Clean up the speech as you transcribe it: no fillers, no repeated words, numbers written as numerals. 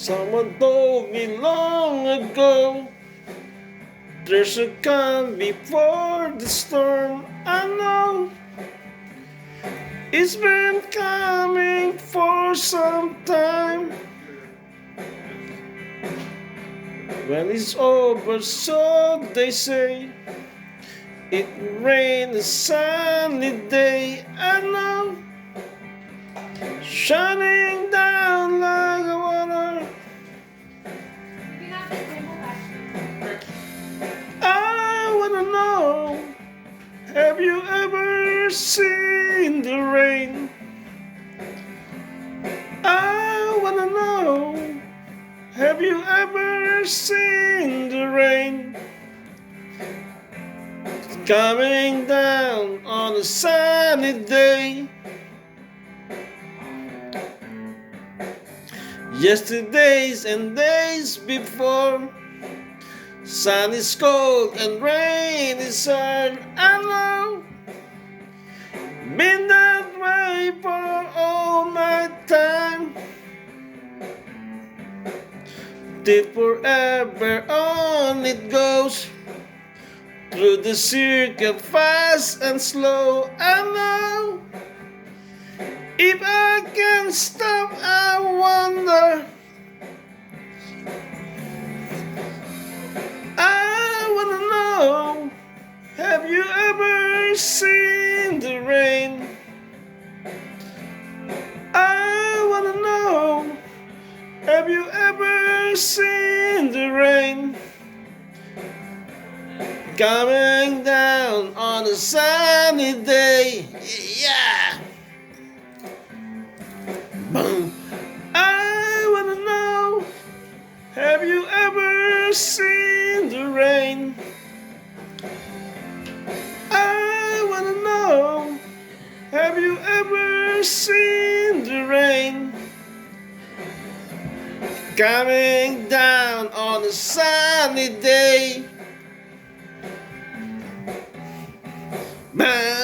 Someone told me long ago, there's a calm before the storm. I know it's been coming for some time. When it's over, so they say, it rained a sunny day. I know, shining down like a water. I wanna know, have you ever seen the rain? I wanna know, have you ever seen the rain? Coming down on a sunny day. Yesterdays and days before, sun is cold and rain is hard. I know, been that way for all my time. Till forever on it goes, through the circle fast and slow. I know, if I can stop, I wonder. I wanna know, have you ever seen the rain? I wanna know, have you ever seen the rain? Coming down on a sunny day. Yeah. Boom. I wanna know, have you ever seen the rain? I wanna know, have you ever seen the rain? Coming down on a sunny day. Man.